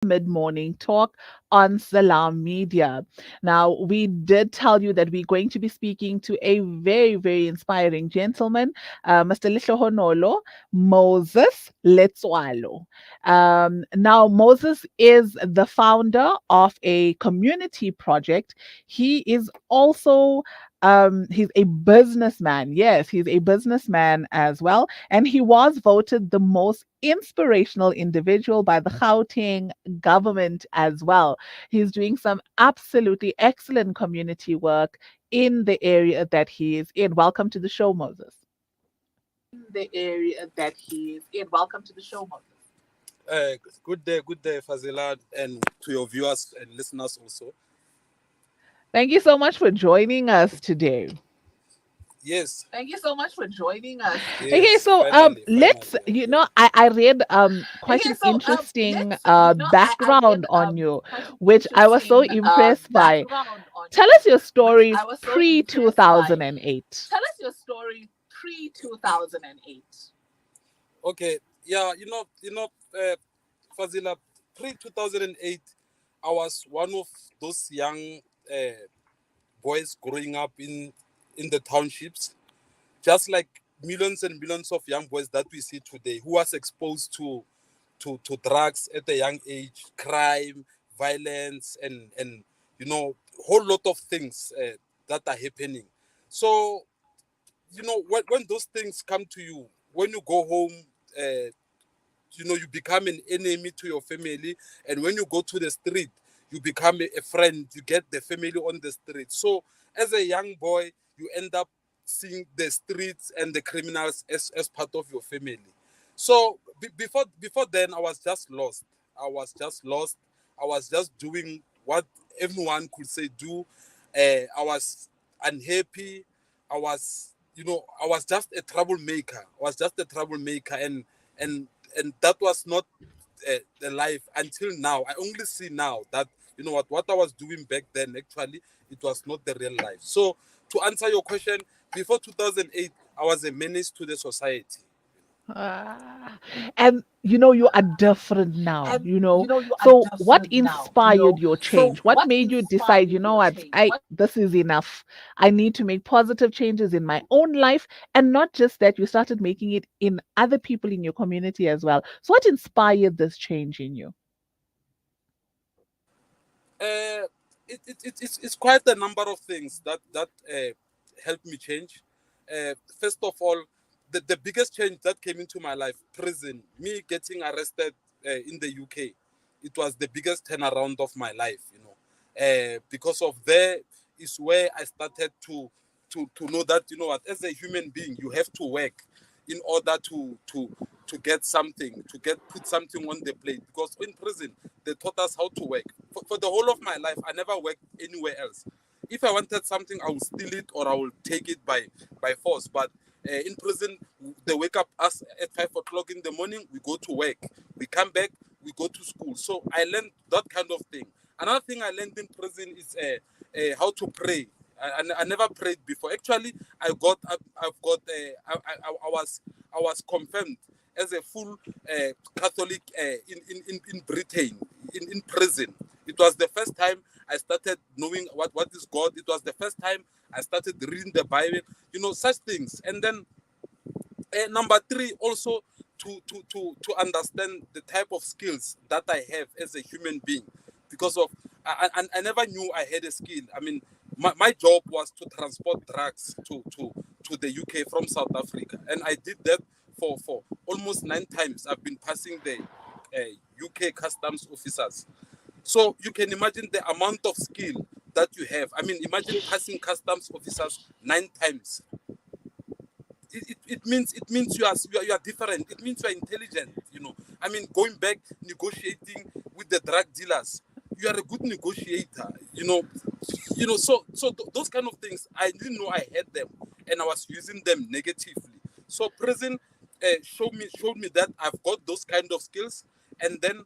mid-morning talk on Salam Media. Now, we did tell you that we're going to be speaking to a very, very inspiring gentleman, Mr. Lihlohonolo Moses Letsuelo. Now, Moses is the founder of a community project. He is also he's a businessman. Yes, he's a businessman as well. And he was voted the most inspirational individual by the Gauteng government as well. He's doing some absolutely excellent community work in the area that he is in. Welcome to the show, Moses. In the area that he is in. Welcome to the show, Moses. Good day, Fazila, and to your viewers and listeners also. Thank you so much for joining us today. Yes, Thank you so much for joining us. Okay, yes, so let's finally. I read quite an interesting background on you, which I was so impressed by. Tell us your story pre 2008. Tell us your story pre 2008. Okay, yeah, Fazila, pre 2008, I was one of those young boys growing up in the townships, just like millions and millions of young boys that we see today, who was exposed to drugs at a young age, crime, violence, and whole lot of things that are happening. So when those things come to you, when you go home, you become an enemy to your family, and when you go to the street, you become a friend. You get the family on the street. So as a young boy, you end up seeing the streets and the criminals as part of your family. So before then, I was just lost. I was just lost. I was just doing what everyone could say do. I was unhappy. I was just a troublemaker. I was just a troublemaker, and and that was not the life until now. I only see now that what I was doing back then, actually it was not the real life. So to answer your question, before 2008, I was a menace to the society. Ah, and you are different now. So what inspired your change? What made you decide, what, this is enough. I need to make positive changes in my own life. And not just that, you started making it in other people in your community as well. So what inspired this change in you? uh, it's quite a number of things that helped me change. First of all, the biggest change that came into my life, prison, me getting arrested in the UK, it was the biggest turnaround of my life. Because of there is where I started to know that as a human being, you have to work in order to get something, to get put something on the plate. Because in prison, they taught us how to work. For the whole of my life, I never worked anywhere else. If I wanted something, I will steal it or I will take it by force. But in prison, they wake up us at 5 o'clock in the morning. We go to work. We come back. We go to school. So I learned that kind of thing. Another thing I learned in prison is how to pray. I never prayed before. Actually, I've got I was confirmed as a full Catholic in Britain, in prison. It was the first time I started knowing what is God. It was the first time I started reading the Bible, such things. And then number three, also to understand the type of skills that I have as a human being, because of I never knew I had a skill. I mean, my job was to transport drugs to the UK from South Africa, and I did that for almost 9 times. I've been passing the UK customs officers. So you can imagine the amount of skill that you have. I mean, imagine passing customs officers 9 times. It means you are different. It means you are intelligent. I mean, going back negotiating with the drug dealers, you are a good negotiator. Those kind of things I didn't know I had them, and I was using them negatively. So prison showed me that I've got those kind of skills, and then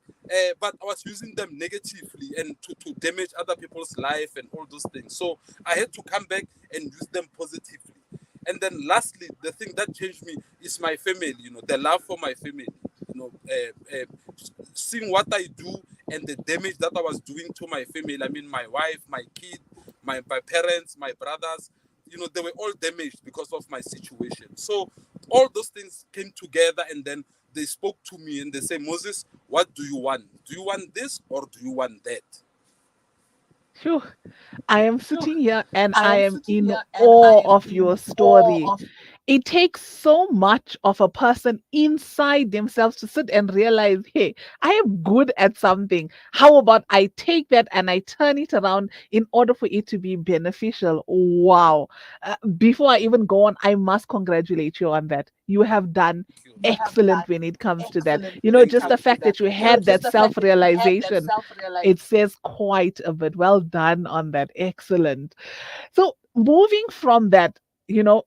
but I was using them negatively and to damage other people's life and all those things. So I had to come back and use them positively. And then lastly, the thing that changed me is my family, the love for my family, seeing what I do and the damage that I was doing to my family. I mean, my wife, my kid, my parents, my brothers, they were all damaged because of my situation. So all those things came together, and then they spoke to me and they say, Moses, what do you want? Do you want this or do you want that? Phew. I am sitting here and I I am am sitting in here and I awe am of in your awe story. of. It takes so much of a person inside themselves to sit and realize, hey, I am good at something. How about I take that and I turn it around in order for it to be beneficial? Wow. Before I even go on, I must congratulate you on that. You have done Thank you. You have excellent done when it comes to that. excellent You when know, it Thank just you. the comes to fact that. that you had Just that the self fact that you had that realization, self it realization. says quite a bit. Well done on that. Excellent. So, moving from that,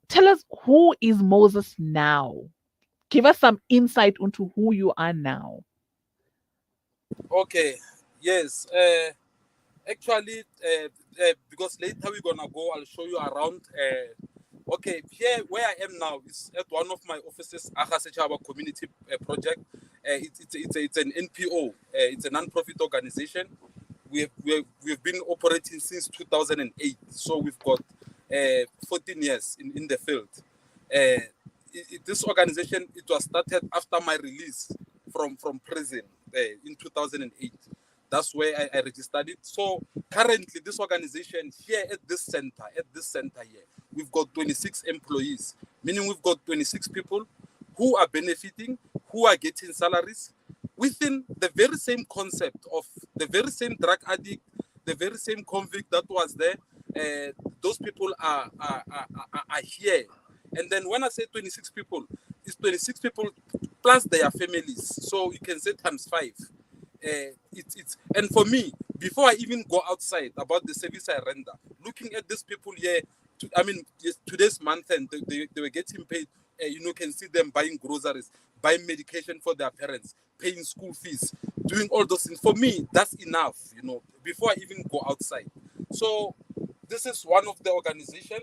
tell us, who is Moses now? Give us some insight into who you are now. Okay. Yes. Actually, because later we're gonna go, I'll show you around. Okay, here where I am now is at one of my offices, Aga Sechaba Community Project. It's an NPO. It's a non-profit organization. We've been operating since 2008, so we've got 14 years in the field. This organization, it was started after my release from prison in 2008. That's where I registered it. So currently, this organization here at this center here, we've got 26 employees, meaning we've got 26 people who are benefiting, who are getting salaries within the very same concept of the very same drug addict, the very same convict that was there. Those people are here. And then when I say 26 people, it's 26 people plus their families. So you can say times five. And for me, before I even go outside about the service I render, looking at these people here, I mean, yes, today's month and they were getting paid. Can see them buying groceries, buying medication for their parents, paying school fees, doing all those things. For me, that's enough. Before I even go outside. So this is one of the organization.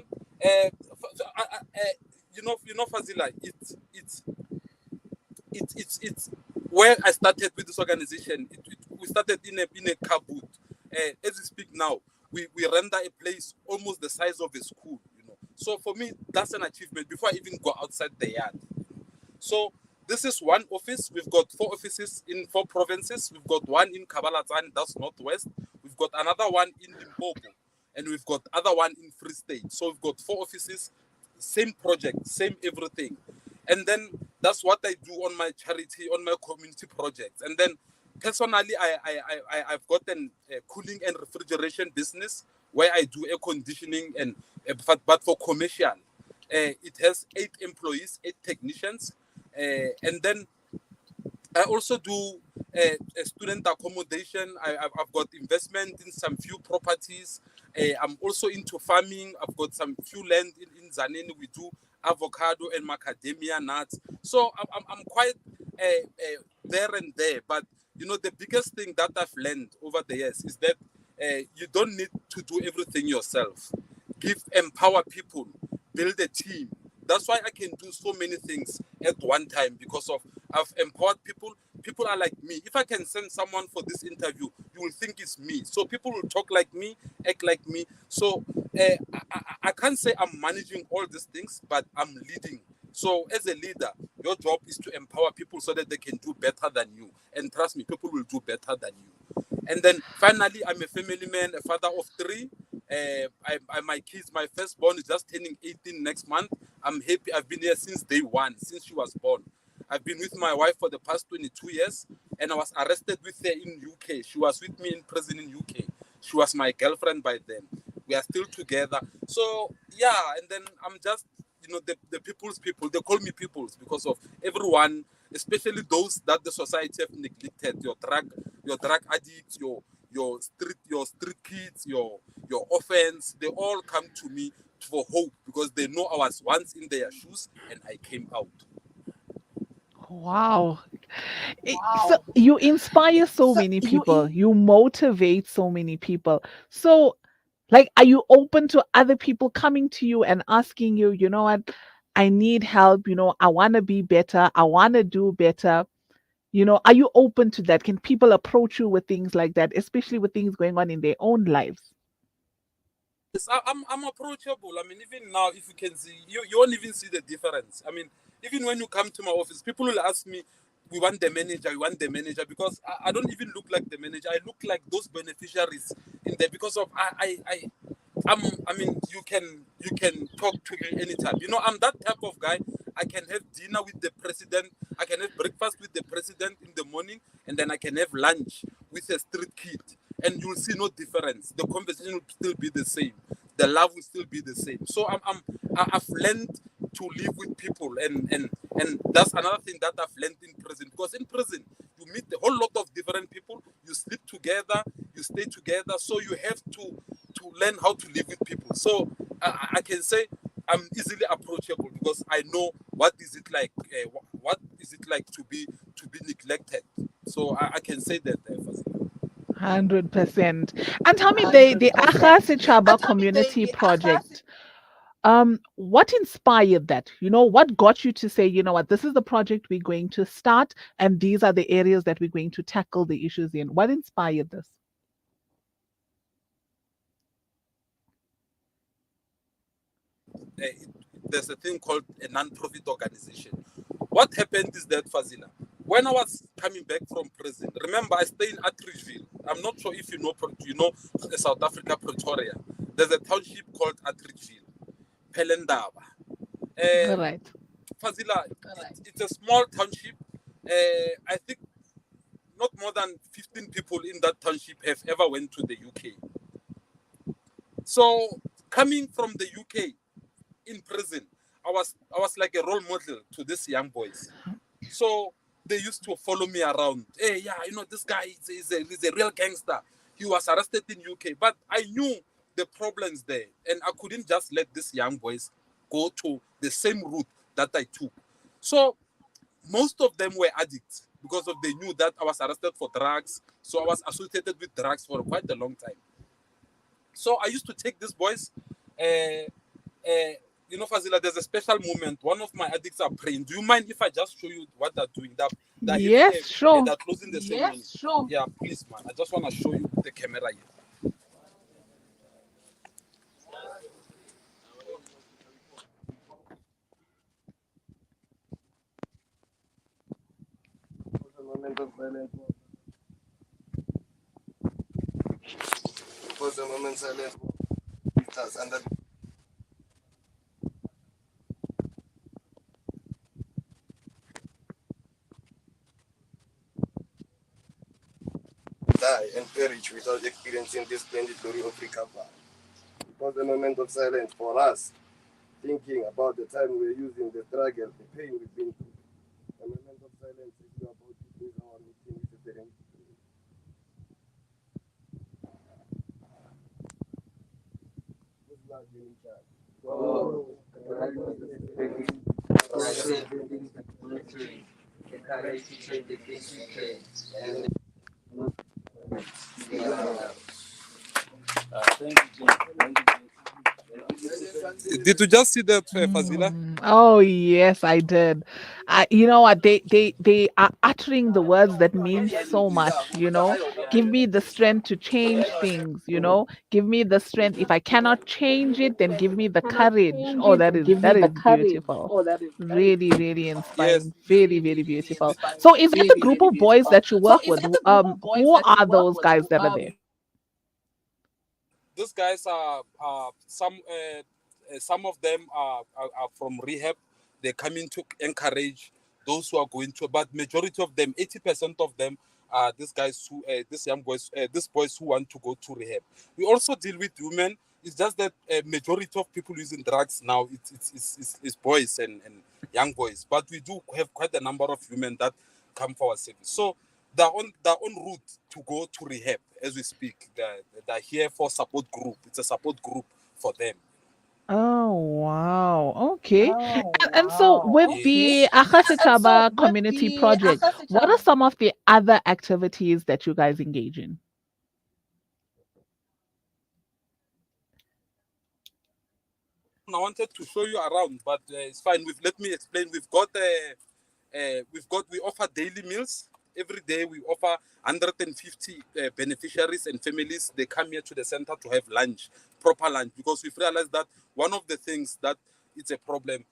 Fazila, it's where I started with this organization. We started in a kaboot. As we speak now, we render a place almost the size of a school. So for me, that's an achievement before I even go outside the yard. So this is one office. We've got 4 offices in 4 provinces. We've got one in Kabalatan, that's northwest. We've got another one in Limpopo, and we've got other one in Free State. So we've got 4 offices, same project, same everything. And then that's what I do on my charity, on my community projects. And then personally, I've got a cooling and refrigeration business where I do air conditioning and but for commercial. It has 8 employees, 8 technicians, and then I also do student accommodation. I've got investment in some few properties. I'm also into farming. I've got some few land in Zaneni. We do avocado and macadamia nuts. So I'm quite there and there. But the biggest thing that I've learned over the years is that you don't need to do everything yourself. Empower people, build a team. That's why I can do so many things at one time because of I've empowered people. People are like me. If I can send someone for this interview, you will think it's me. So people will talk like me, act like me. So I can't say I'm managing all these things, but I'm leading. So as a leader, your job is to empower people so that they can do better than you. And trust me, people will do better than you. And then finally, I'm a family man, a father of 3. My kids, my firstborn is just turning 18 next month. I'm happy. I've been here since day one, since she was born. I've been with my wife for the past 22 years, and I was arrested with her in UK. She was with me in prison in UK. She was my girlfriend by then. We are still together. So yeah, and then I'm just the people's people. They call me people's because of everyone, especially those that the society have neglected. Your drug addicts, your street kids, your orphans. They all come to me for hope because they know I was once in their shoes and I came out. Wow. So Wow. you inspire so So many you people, you motivate so many people. So, like, are you open to other people coming to you and asking you, what, I need help, I want to be better, I want to do better? Are you open to that? Can people approach you with things like that, especially with things going on in their own lives? Yes, I'm approachable. I mean, even now, if you can see, you won't even see the difference. I mean, even when you come to my office, people will ask me, "We want the manager. We want the manager," because I don't even look like the manager. I look like those beneficiaries in there because of I mean, you can talk to me anytime. I'm that type of guy. I can have dinner with the president. I can have breakfast with the president in the morning, and then I can have lunch with a street kid, and you'll see no difference. The conversation will still be the same. The love will still be the same. So I've learned to live with people, and that's another thing that I've learned in prison. Because in prison, you meet a whole lot of different people. You sleep together, you stay together. So you have to learn how to live with people. So I can say I'm easily approachable because I know what is it like. What is it like to be neglected? So I can say that. 100%. And tell me, the Aga 100%. Sechaba And tell me, Community the Aga. Project, what inspired that? What got you to say, what, this is the project we're going to start, and these are the areas that we're going to tackle the issues in? What inspired this? There's a thing called a non-profit organization. What happened is that, Fazila, when I was coming back from prison, remember I stay in Atteridgeville. I'm not sure if you know South Africa, Pretoria. There's a township called Atteridgeville, Pelendaba. All Uh, right. Fazila, it's a small township. I think not more than 15 people in that township have ever went to the UK. So coming from the UK in prison, I was like a role model to these young boys. So they used to follow me around. Hey, yeah, this guy is a real gangster. He was arrested in UK, but I knew the problems there, and I couldn't just let these young boys go to the same route that I took. So most of them were addicts because of they knew that I was arrested for drugs. So I was associated with drugs for quite a long time. So I used to take these boys. Uh, Fazila, there's a special moment. One of my addicts are praying. Do you mind if I just show you what they're doing? They're having Yes, sure. they're closing the ceremony. Yes, sure. Yeah, please, man. I just want to show you the camera here. For the moment of silence. For the moment silence. And die and perish without experiencing this splendid glory of recovery. For the moment of silence for us, thinking about the time we're using, the struggle, the pain we've been through. A moment of silence is about to close our meeting with the parent. Who's love you in charge? Oh, Did you just see that, Fazila? Oh yes, I did. You know what? They are uttering the words that mean so much. Give me the strength to change things. Give me the strength. If I cannot change it, then give me the courage. Oh, that is beautiful. Really, really Yes. inspiring. Very, very beautiful. So, is that the group of boys that you work with? Who are those guys that are there? These guys are some of them are from rehab. They're coming to encourage those who are going to, but majority of them, 80% of them, are these guys these young boys, these boys who want to go to rehab. We also deal with women. It's just that majority of people using drugs now, it's boys and young boys, but we do have quite a number of women that come for our service. So they're on route to go to rehab as we speak. They're here for support group. It's a support group for them. Oh wow. Okay. And so with Yes. the Aga Sechaba Community Project, what are some of the other activities that you guys engage in? I wanted to show you around, but it's fine. Let me explain. We offer daily meals. Every day we offer 150 beneficiaries and families. They come here to the center to have lunch, proper lunch, because we've realized that one of the things that it's a problem,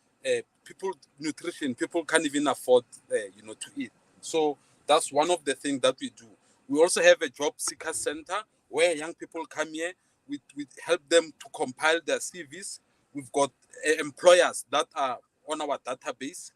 people nutrition, people can't even afford, to eat. So that's one of the things that we do. We also have a job seeker center where young people come here. We help them to compile their CVs. We've got employers that are on our database.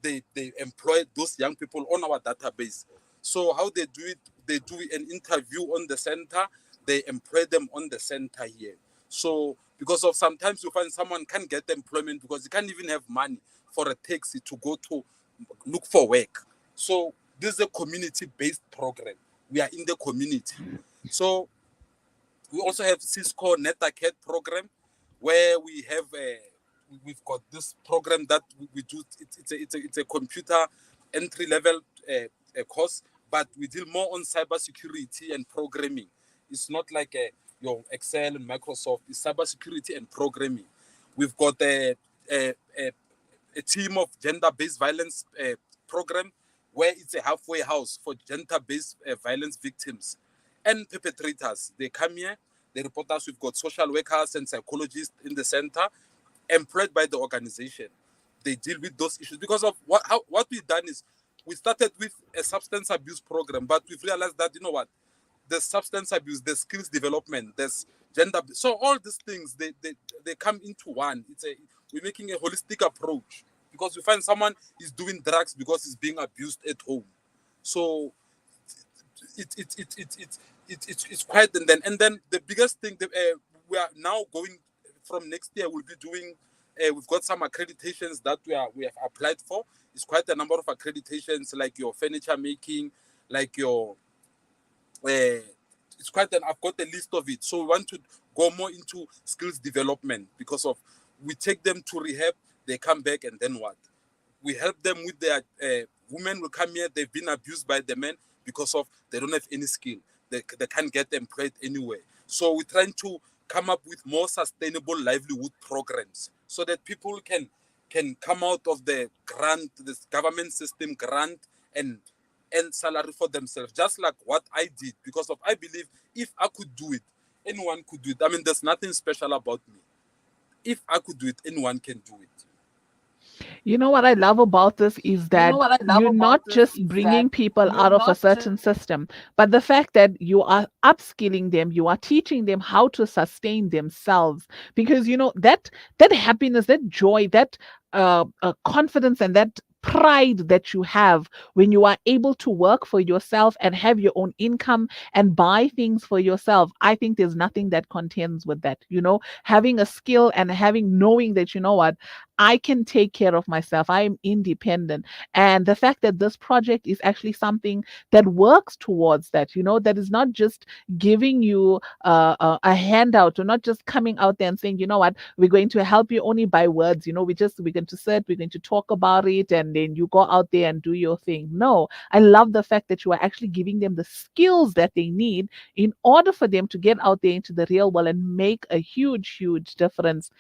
They employ those young people on our database. So how they do it, they do an interview on the center. They employ them on the center here. So because of sometimes you find someone can't get employment because he can't even have money for a taxi to go to look for work. So this is a community-based program. We are in the community. So we also have Cisco NetAcad program where we've got this program that we do. It's a computer entry level course, but we deal more on cybersecurity and programming. It's not like your Excel and Microsoft. It's cybersecurity and programming. We've got a team of gender-based violence program where it's a halfway house for gender-based violence victims and perpetrators. They come here, they report us. We've got social workers and psychologists in the center employed by the organization. They deal with those issues because of what we've done is we started with a substance abuse program, but we've realized that, there's substance abuse, there's skills development, there's gender. So all these things, they come into one. We're making a holistic approach because we find someone is doing drugs because he's being abused at home. So it's quite, and then the biggest thing that we are now going from next year, we'll be doing. We've got some accreditations that we have applied for. It's quite a number of accreditations, like your furniture making, like your. It's quite I've got a list of it. So we want to go more into skills development because of we take them to rehab, they come back, and then what? We help them with their women will come here. They've been abused by the men because of they don't have any skill. They can't get employed anywhere. So we're trying to come up with more sustainable livelihood programs so that people can come out of the grant, this government system grant, and salary for themselves, just like what I did. Because of I believe if I could do it, anyone could do it. I mean, there's nothing special about me. If I could do it, anyone can do it. You know what I love about this is You know that what I love you're about not this just is that bringing people you're out of a not just certain system, but the fact that you are upskilling them, you are teaching them how to sustain themselves. Because that happiness, that joy, that confidence, and that pride that you have when you are able to work for yourself and have your own income and buy things for yourself. I think there's nothing that contends with that. Having a skill and knowing that, what, I can take care of myself. I am independent. And the fact that this project is actually something that works towards that, that is not just giving you a handout, or not just coming out there and saying, what, we're going to help you only by words. We're going to sit, we're going to talk about it, and then you go out there and do your thing. No, I love the fact that you are actually giving them the skills that they need in order for them to get out there into the real world and make a huge, huge difference.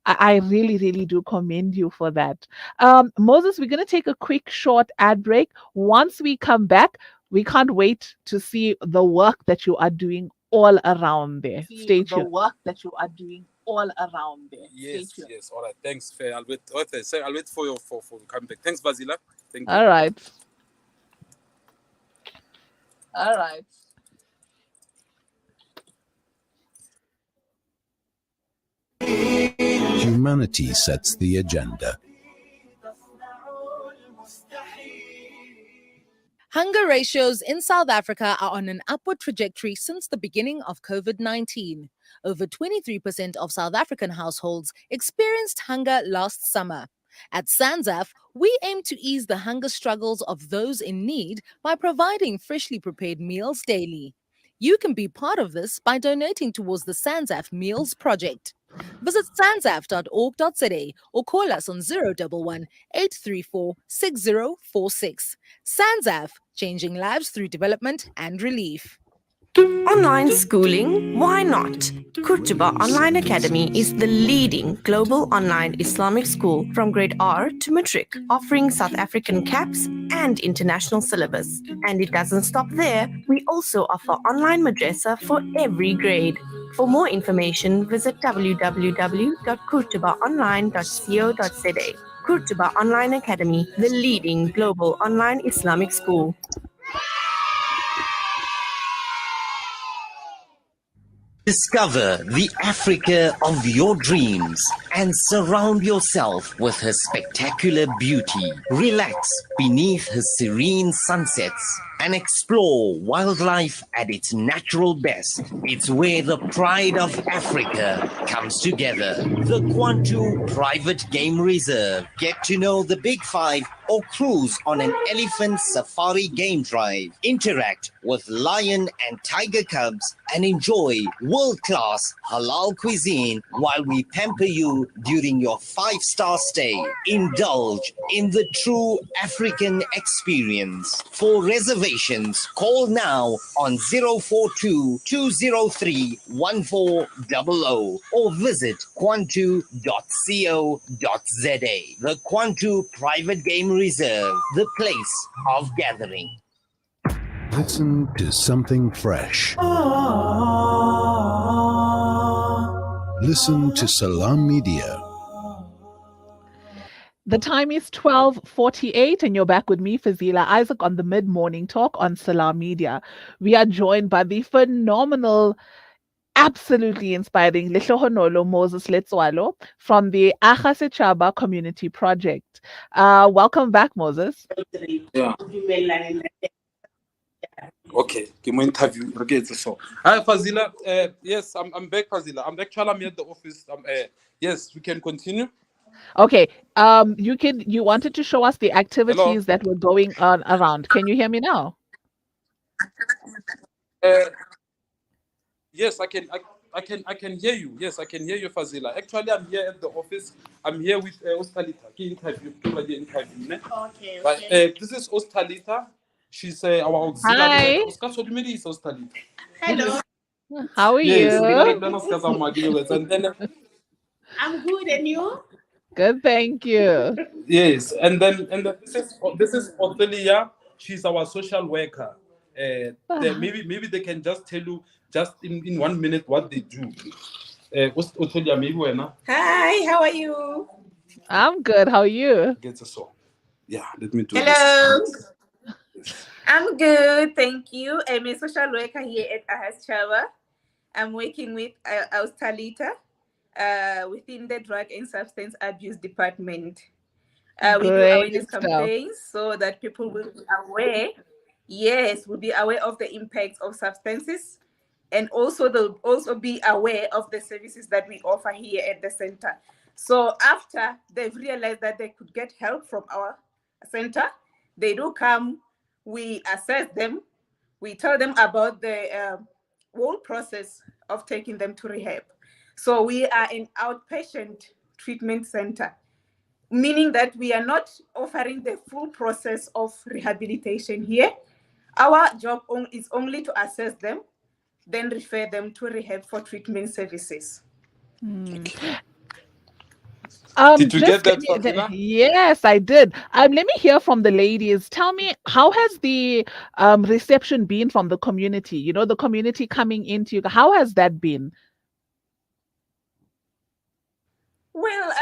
I really, really do commend you for that. Moses, we're going to take a quick, short ad break. Once we come back, we can't wait to see the work that you are doing all around there. see Stay the tuned. work that you are doing all around there. Yes, yes. All right. Thanks, Fair. I'll wait. Okay, so I'll wait for you for coming back. Thanks, Vasila. Thank you. All right. All right. Humanity sets the agenda. Hunger ratios in South Africa are on an upward trajectory since the beginning of COVID-19. Over 23% of South African households experienced hunger last summer. At SANZAF, we aim to ease the hunger struggles of those in need by providing freshly prepared meals daily. You can be part of this by donating towards the SANZAF Meals Project. Visit sanzaf.org.za or call us on 011 834 6046. SANZAF, changing lives through development and relief. Online schooling? Why not? Kurtuba Online Academy is the leading global online Islamic school from grade R to matric, offering South African caps and international syllabus. And it doesn't stop there. We also offer online madrasa for every grade. For more information, visit www.kurtubaonline.co.za. Kurtuba Online Academy, the leading global online Islamic school. Discover the Africa of your dreams and surround yourself with her spectacular beauty. Relax beneath her serene sunsets and explore wildlife at its natural best. It's where the pride of Africa comes together. The Kwantu Private Game Reserve. Get to know the Big Five or cruise on an elephant safari game drive. Interact with lion and tiger cubs and enjoy world-class halal cuisine while we pamper you during your 5-star stay. Indulge in the true African experience. For reservations, call now on 042 203 1400 or visit kwantu.co.za. The Kwantu Private Game Reserve, the place of gathering. Listen to something fresh. Listen to Salam Media. The time is 12:48 and you're back with me, Fazila Isaac, on the mid-morning talk on Salam Media. We are joined by the phenomenal, absolutely inspiring Lehlohonolo Moses Letsuelo from the Aga Sechaba Community Project. Welcome back, Moses. Yeah. Okay, give me interview. Okay, so hi Fazila. Yes, I'm back, Fazila. I'm here at the office. Yes, we can continue. Okay, you wanted to show us the activities that were going on around. Can you hear me now? Yes, I can hear you. Yes, I can hear you, Fazila. Actually, I'm here at the office. I'm here with Ostalita. Okay. But this is Ostalita. She's our auxiliary. Hi. Ostalita. Hello. How are Yes. you? And then I'm good, and you? Good, thank you. yes, and then this is Othelia. She's our social worker. Maybe they can just tell you just in 1 minute what they do. Othelia, maybe when Hi, how are you? I'm good. How are you? gets a song. Yeah, let me do Hello. this. I'm good, thank you. I'm a social worker here at Aga Sechaba. I'm working with Australita within the Drug and Substance Abuse Department. We do Great awareness stuff. campaigns so that people will be aware. Yes, will be aware of the impacts of substances, and also they'll also be aware of the services that we offer here at the center. So after they've realized that they could get help from our center, they do come, we assess them, we tell them about the whole process of taking them to rehab. So we are an outpatient treatment center, meaning that we are not offering the full process of rehabilitation here. Our job is only to assess them, then refer them to rehab for treatment services. Did you get that, Fazila? Yes, I did. Let me hear from the ladies. Tell me, how has the reception been from the community? You know, the community coming into you. How has that been? Well,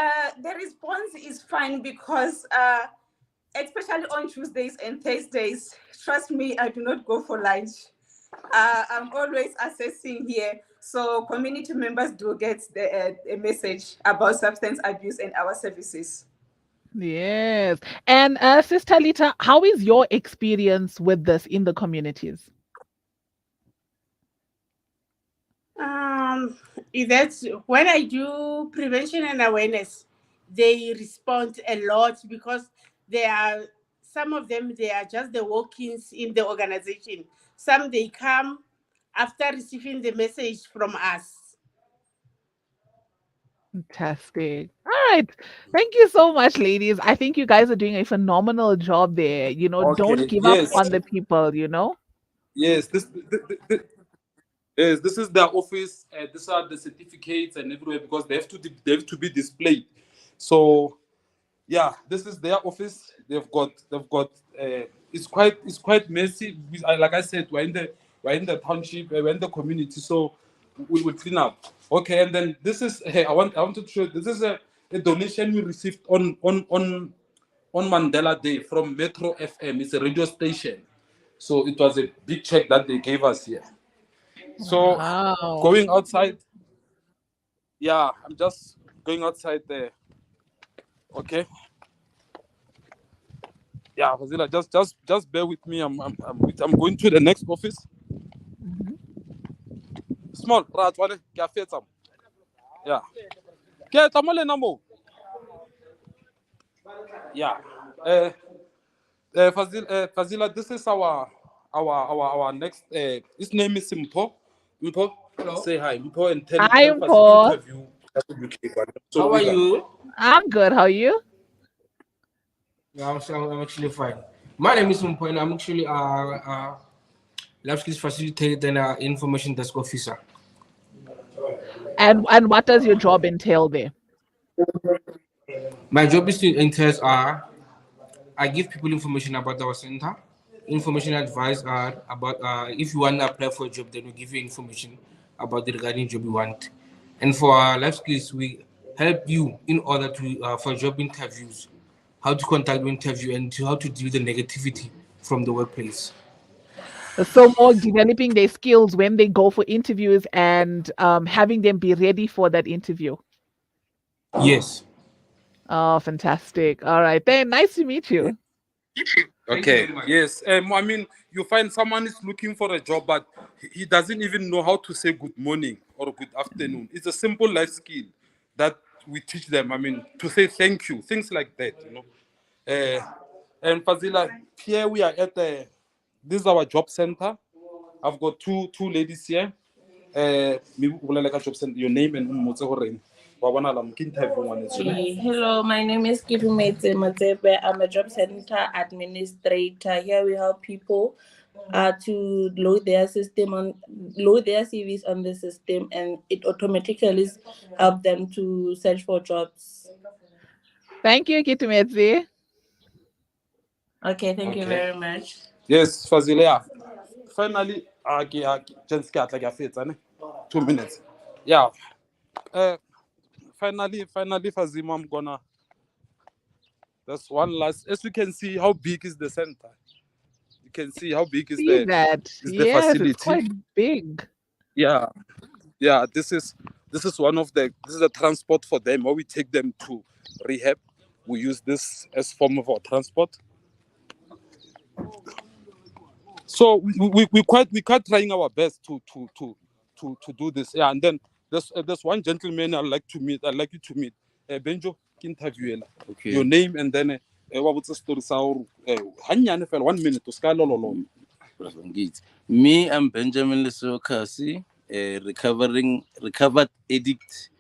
the response is fine because, especially on Tuesdays and Thursdays, trust me, I do not go for lunch. I'm always assessing here. So community members do get a message about substance abuse and our services. Yes. And Sister Lita, how is your experience with this in the communities? That's when I do prevention and awareness, they respond a lot because they are some of them they are just the walk-ins in the organization. Some they come after receiving the message from us. Fantastic. All right. Thank you so much, ladies. I think you guys are doing a phenomenal job there. You know, don't Okay. give up Yes. on the people, you know? Yes. Yes, this is their office. These are the certificates and everywhere because they have to be displayed. So yeah, this is their office. They've got. It's quite messy. Like I said, we're in the township, we're in the community, so we will clean up. Okay, and then this is. Hey, I want to show. This is a donation we received on Mandela Day from Metro FM. It's a radio station, so it was a big check that they gave us here. So Wow. going outside. Yeah, I'm just going outside there. Okay. Yeah, Fazila, just bear with me. I'm going to the next office. Mhm. Small, right? Wale, kya fit some. Yeah. Kya tamale namo. Yeah. Fazila, this is our next. His name is Mpo. Mpo, say hi, Mpo, and tell Hi, us the Paul. interview. How are you? I'm good. How are you? Yeah, I'm actually fine. My name is Mumpo and I'm actually life skills facilitator and information desk officer. And what does your job entail there? My job is to entails I give people information about our center, information advice about if you want to apply for a job, then we give you information about the regarding job you want. And for our life skills, we help you in order to for job interviews, how to contact the interview and how to deal with the negativity from the workplace. So more developing their skills when they go for interviews and having them be ready for that interview. Yes. Oh, fantastic. All right. Then nice to meet you. Okay. Yes. I mean, you find someone is looking for a job, but he doesn't even know how to say good morning or good afternoon. It's a simple life skill that we teach them. I mean, to say thank you, things like that. And Fazila, here we are at this is our job center. I've got two ladies here. Your name and Hello, my name is Kipimete Matebe. I'm a job center administrator. Here we help people to load their CVs on the system, and it automatically help them to search for jobs. Thank you, Kitumetse. Okay, thank you very much. Yes, Fazila. Finally, just get like a fit, 2 minutes. Yeah. Finally, Fazima, I'm gonna. That's one last. As you can see, how big is the center? You can see how big is See that? the Yes, facility. it's quite big. Yeah. This is one of the transport for them. Or we take them to rehab. We use this as form of our transport. So we quite trying our best to do this. Yeah, and then there's one gentleman I'd like you to meet. Benjo, interview. Okay. Your name and then what was the story? So, 1 minute to scale. Me, I'm Benjamin Lesotho Kasi, a recovered addict,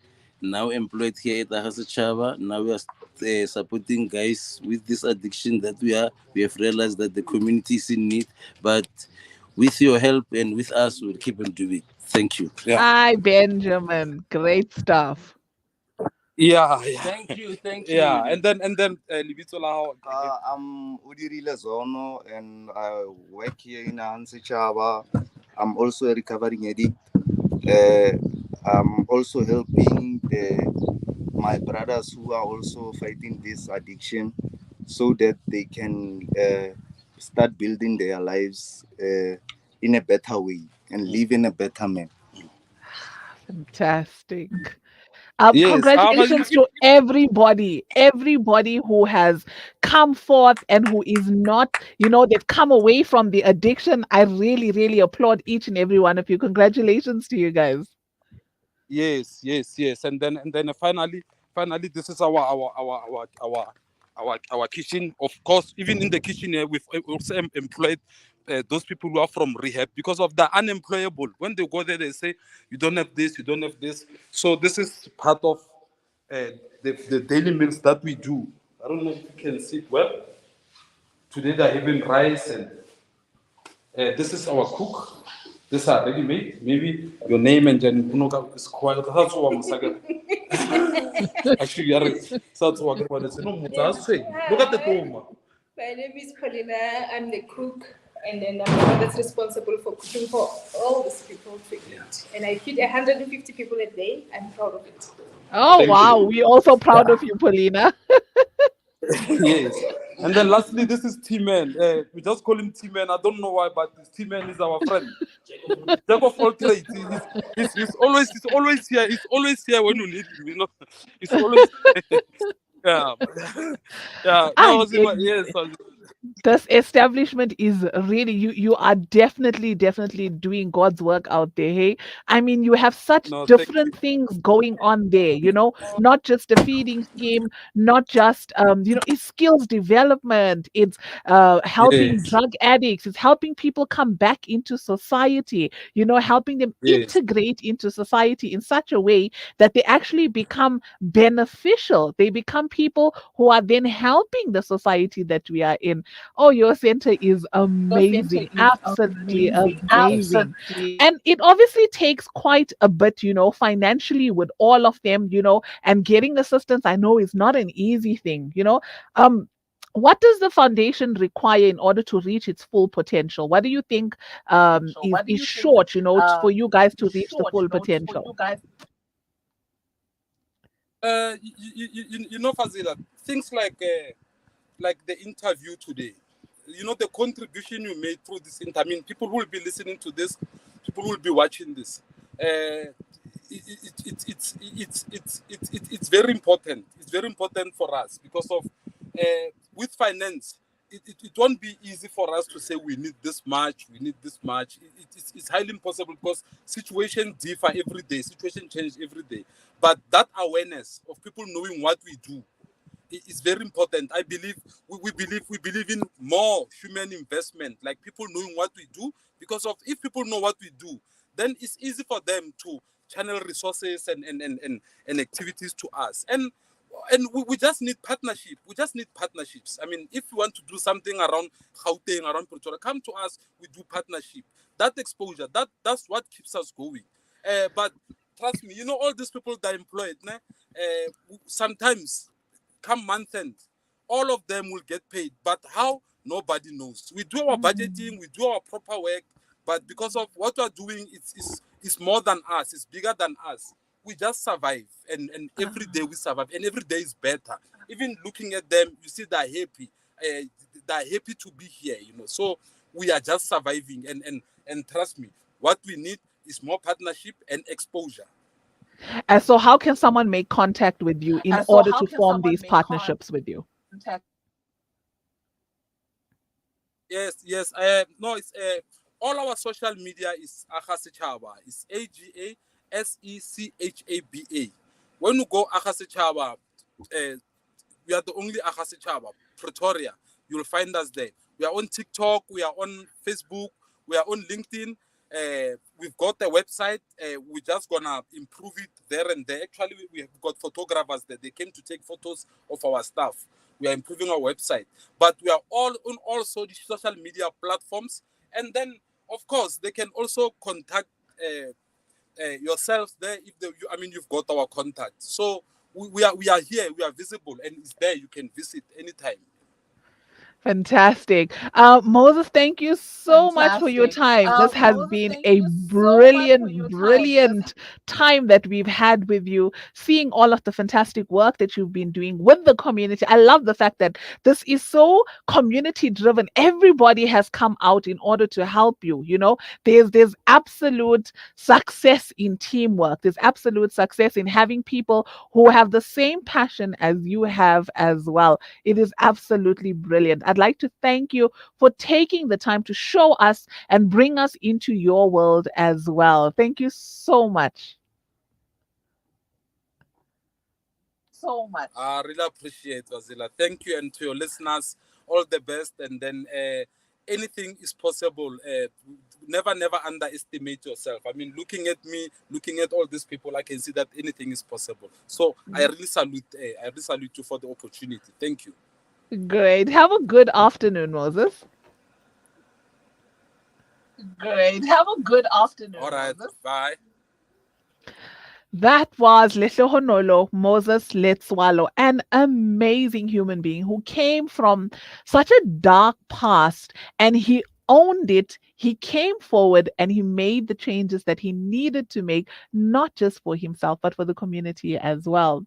now employed here at Aga Sechaba. Now we are supporting guys with this addiction that we have realized that the community is in need, but with your help and with us, we'll keep on doing it. Thank you. Yeah. Hi, Benjamin. Great stuff. Yeah. Thank you. Yeah, and then Libito Lao. I'm Udiri Lezono and I work here in Aga Sechaba. I'm also a recovering addict. I'm also helping my brothers who are also fighting this addiction so that they can start building their lives in a better way and live in a better manner. Fantastic. Yes. Congratulations to everybody who has come forth and who is not, they've come away from the addiction. I really, really applaud each and every one of you. Congratulations to you guys. Yes. And then finally, this is our kitchen. Of course, even in the kitchen here, we've also employed those people who are from rehab because of the unemployable. When they go there, they say, you don't have this, you don't have this. So this is part of the daily meals that we do. I don't know if you can see it well. Today they're having rice and this is our cook. These are ready made. Maybe your name and then is quiet. That's what I'm saying. Actually, you are. That's what I'm saying. Look at the toma. My name is Paulina. I'm the cook, and then I'm the one that's responsible for cooking for all these people to eat. And I feed 150 people a day. I'm proud of it. Oh, Thank wow. you. We're also proud of you, Paulina. Yes. And then lastly, this is T-Man. We just call him T-Man. I don't know why, but this T-Man is our friend. Jack of all trades. He's always here. He's always here when you need him. You know, he's always yeah. Yeah. That I, was him. Yes. this establishment is really, you are definitely doing God's work out there. Hey, I mean, you have such No, thank you. different things going on there, not just a feeding scheme, not just it's skills development, it's helping Yes. drug addicts, it's helping people come back into society, helping them Yes. integrate into society in such a way that they actually become beneficial. They become people who are then helping the society that we are in. Oh, your center is amazing. Absolutely amazing. And it obviously takes quite a bit, financially with all of them, and getting assistance, I know is not an easy thing. Um, what does the foundation require in order to reach its full potential? What do you think is short, for you guys to reach the full potential? You know, Fazila, things like the interview today. You know, the contribution you made through this interview. I mean, people will be listening to this, people will be watching this. It's very important. It's very important for us because of with finance. It won't be easy for us to say we need this much, we need this much. It's highly impossible because situations differ every day, situations change every day. But that awareness of people knowing what we do is very important. I believe we believe in more human investment, like people knowing what we do, because of if people know what we do, then it's easy for them to channel resources and activities to us. And we just need partnership. We just need partnerships. I mean, if you want to do something around Gauteng, around Pretoria, come to us. We do partnership. That exposure, that's what keeps us going. But trust me, all these people that are employed, sometimes come month end, all of them will get paid. But how? Nobody knows. We do our budgeting, we do our proper work, but because of what we are doing, it's more than us, it's bigger than us. We just survive, and every day we survive, and every day is better. Even looking at them, you see they're happy. They're happy to be here, So we are just surviving, and trust me, what we need is more partnership and exposure. And so, how can someone make contact with you in order to form these partnerships with you? Yes. No, it's all our social media is Aga Sechaba. It's AGASECHABA. When you go Aga Sechaba, we are the only Aga Sechaba, Pretoria. You'll find us there. We are on TikTok. We are on Facebook. We are on LinkedIn. We've got a website. We're just gonna improve it there and there. Actually, we have got photographers there. They came to take photos of our stuff. We are improving our website, but we are all on all social media platforms. And then, of course, they can also contact yourselves there if you've got our contact. So we are here. We are visible, and it's there. You can visit anytime. Fantastic. Moses, thank you so much for your time. This has been a brilliant time that we've had with you, seeing all of the fantastic work that you've been doing with the community. I love the fact that this is so community driven. Everybody has come out in order to help you. There's absolute success in teamwork. There's absolute success in having people who have the same passion as you have as well. It is absolutely brilliant. I'd like to thank you for taking the time to show us and bring us into your world as well. Thank you so much. I really appreciate Wazila. Thank you, and to your listeners, all the best. And then anything is possible. Never underestimate yourself. I mean, looking at me, looking at all these people, I can see that anything is possible. So I really salute you for the opportunity. Thank you. Great. Have a good afternoon, Moses. Great. Have a good All afternoon, right, Moses. bye. That was Lehlohonolo Moses Letsuelo, an amazing human being who came from such a dark past and he owned it. He came forward and he made the changes that he needed to make, not just for himself, but for the community as well.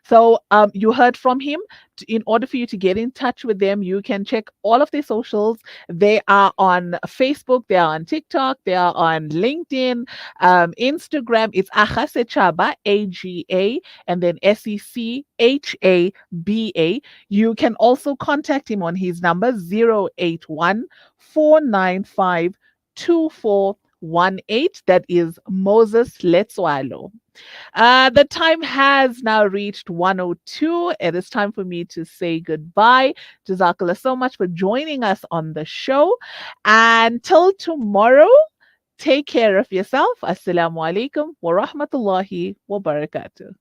So, you heard from him. In order for you to get in touch with them, you can check all of their socials. They are on Facebook, they are on TikTok, they are on LinkedIn, Instagram. It's Aga Sechaba, AGA, and then SECHABA. You can also contact him on his number 081 495 2418. That is Moses Letsuelo. The time has now reached 1:02. It is time for me to say goodbye. Jazakallah so much for joining us on the show. Until tomorrow, take care of yourself. Assalamu alaikum wa rahmatullahi wa barakatuh.